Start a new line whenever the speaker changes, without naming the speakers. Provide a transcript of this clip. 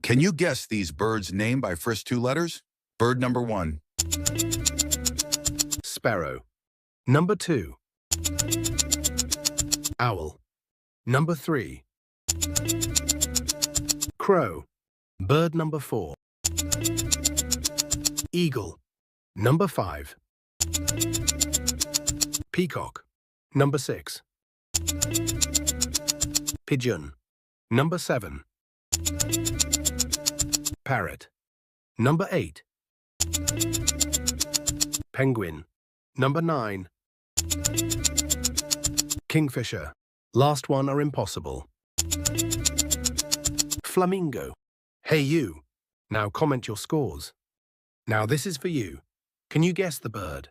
Can you guess these birds' name by first two letters? Bird number 1.
Sparrow. Number 2. Owl. Number 3. Crow. Bird number 4. Eagle. Number 5. Peacock. Number 6. Pigeon. Number 7. Parrot. Number 8. Penguin. Number 9. Kingfisher. Last one are impossible. Flamingo. Hey you. Now comment your scores. Now this is for you. Can you guess the bird?